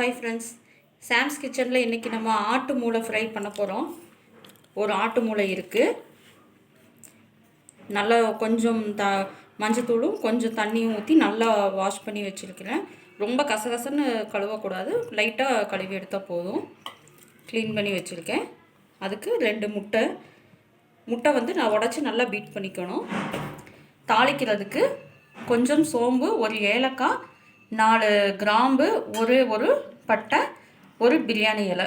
Hi friends, Sam's கிச்சனில் இன்றைக்கி நம்ம ஆட்டு மூளை ஃப்ரை பண்ண போகிறோம். ஒரு ஆட்டு மூளை இருக்குது. நல்லா கொஞ்சம் மஞ்சத்தூளும் கொஞ்சம் தண்ணியும் ஊற்றி நல்லா வாஷ் பண்ணி வச்சுருக்கிறேன். ரொம்ப கசகசன்னு கழுவக்கூடாது, லைட்டாக கழுவி எடுத்தால் போதும். க்ளீன் பண்ணி வச்சுருக்கேன். அதுக்கு 2 முட்டை வந்து நான் உடச்சி நல்லா பீட் பண்ணிக்கணும். தாளிக்கிறதுக்கு கொஞ்சம் சோம்பு, ஒரு ஏலக்காய், 4 கிராம்பு, ஒரு பட்டை, ஒரு பிரியாணி இலை,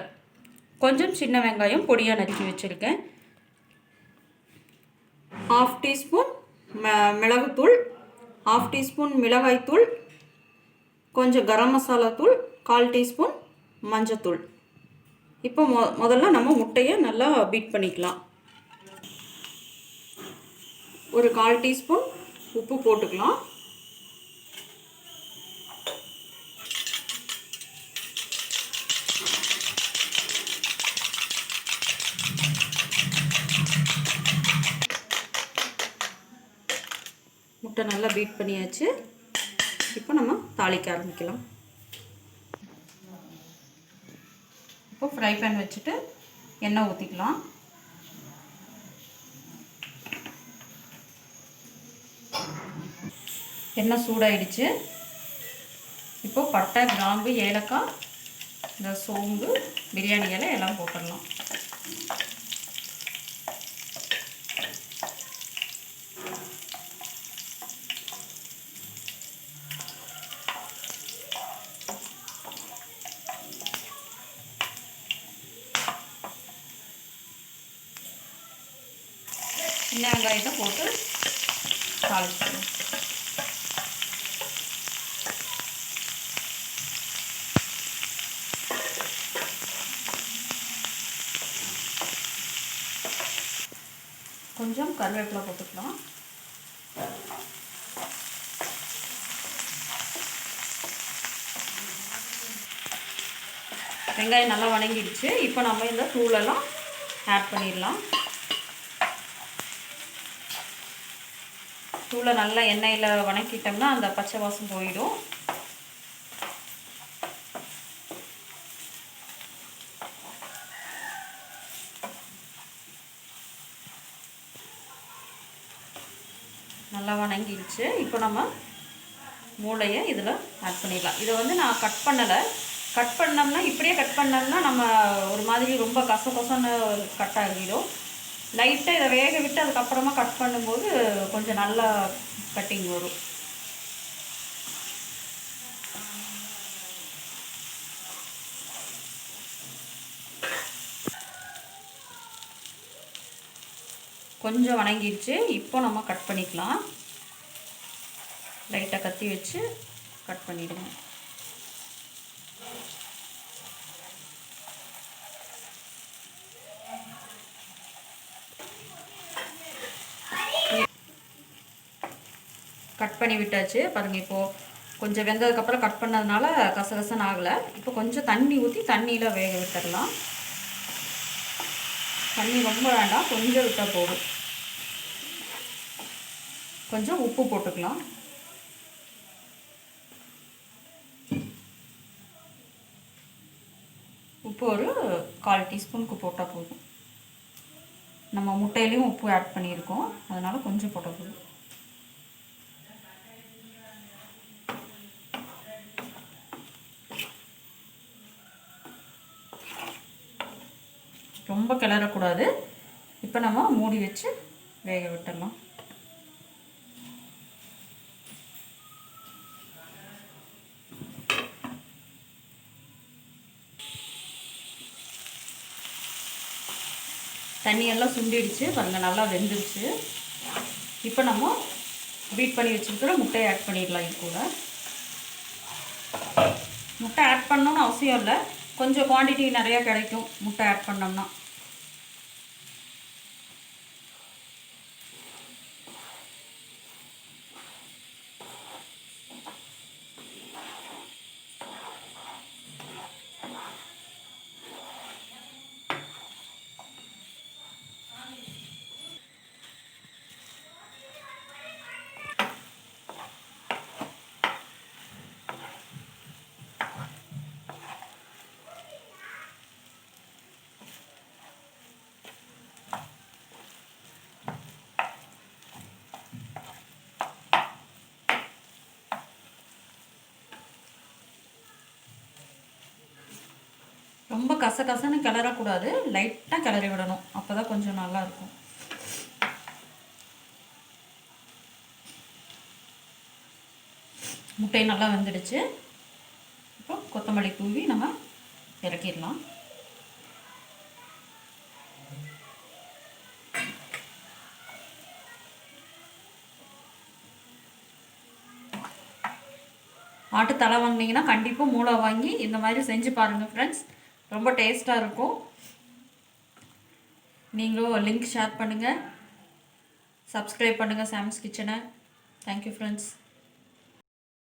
கொஞ்சம் சின்ன வெங்காயம் பொடியாக நறுக்கி வச்சுருக்கேன். 1/2 டீஸ்பூன் மிளகுத்தூள், 1/2 டீஸ்பூன் மிளகாய்த்தூள், கொஞ்சம் கரம் மசாலா தூள், 1/4 டீஸ்பூன் மஞ்சத்தூள். இப்போ முதல்ல நம்ம முட்டையை நல்லா பீட் பண்ணிக்கலாம். ஒரு 1/4 டீஸ்பூன் உப்பு போட்டுக்கலாம். முட்டை நல்லா பீட் பண்ணியாச்சு. இப்போ நம்ம தாளிக்க ஆரம்பிக்கலாம். இப்போ ஃப்ரை பேன் வச்சுட்டு எண்ணெய் ஊற்றிக்கலாம். எண்ணெய் சூடாயிடுச்சு. இப்போ பட்டை, கிராம்பு, ஏலக்காய், இந்த சோம்பு, பிரியாணி இலை எல்லாம் போட்டுடலாம். சின்ன வெங்காயத்தை போட்டு தாளிச்சிடலாம். கொஞ்சம் கருவேப்பிலை போட்டுக்கலாம். வெங்காயம் நல்லா வணங்கிடுச்சு. இப்போ நம்ம இந்த தூளெல்லாம் ஆட் பண்ணிடலாம். தூளை நல்லா எண்ணெயில் வணக்கிட்டோம்னா அந்த பச்சை வாசம் போயிடும். நல்லா வணங்கிடுச்சு. இப்போ நம்ம மூளையை இதில் ஆட் பண்ணிடலாம். இதை வந்து நான் கட் பண்ணலை. கட் பண்ணோம்னா இப்படியே கட் பண்ணோம்னா நம்ம ஒரு மாதிரி ரொம்ப கசன்னு கட் ஆகிடும். லைட்டாக இதை வேக விட்டு அதுக்கப்புறமா கட் பண்ணும்போது கொஞ்சம் நல்லா கட்டிங் வரும். கொஞ்சம் வணங்கிடுச்சு. இப்போ நம்ம கட் பண்ணிக்கலாம். லைட்டாக கத்தி வச்சு கட் பண்ணிடுங்க. கட் பண்ணி விட்டாச்சு. பாருங்கள், இப்போது கொஞ்சம் வெந்ததுக்கப்புறம் கட் பண்ணதுனால கசகசன்னு ஆகலை. இப்போ கொஞ்சம் தண்ணி ஊற்றி தண்ணியில் வேக விட்டுடலாம். தண்ணி ரொம்ப வேண்டாம், கொஞ்சம் விட்டால் போதும். கொஞ்சம் உப்பு போட்டுக்கலாம். உப்பு ஒரு 1/4 டீஸ்பூனுக்கு போட்டால் போதும். நம்ம முட்டையிலையும் உப்பு ஆட் பண்ணியிருக்கோம், அதனால் கொஞ்சம் போட்டால் போதும். ரொம்ப கிளறக்கூடாது. இப்போ நம்ம மூடி வச்சு வேக விட்டுடலாம். தண்ணியெல்லாம் சுண்டிடுச்சு. பாருங்கள், நல்லா வெந்துருச்சு. இப்போ நம்ம பீட் பண்ணி வச்சுருக்கிற முட்டையை ஆட் பண்ணிடலாம். இது கூட முட்டை ஆட் பண்ணணும்னு அவசியம் இல்லை. கொஞ்சம் குவான்டிட்டி நிறையா கிடைக்கும் முட்டை ஆட் பண்ணோம்னா. ரொம்ப கசகசன்னு கிளறக்கூடாது, லைட்டாக கிளறி விடணும். அப்போ தான் கொஞ்சம் நல்லாயிருக்கும். முட்டை நல்லா வெந்துடுச்சு. இப்போ கொத்தமல்லி தூவி நம்ம இறக்கிடலாம். ஆட்டு தலை வாங்கினீங்கன்னா கண்டிப்பாக மூளை வாங்கி இந்த மாதிரி செஞ்சு பாருங்கள் ஃப்ரெண்ட்ஸ். ரொம்ப டேஸ்ட்டாக இருக்கும். நீங்களும் லிங்க் ஷேர் பண்ணுங்கள், சப்ஸ்கிரைப் பண்ணுங்கள் சாம்ஸ் கிச்சனை. Thank you friends.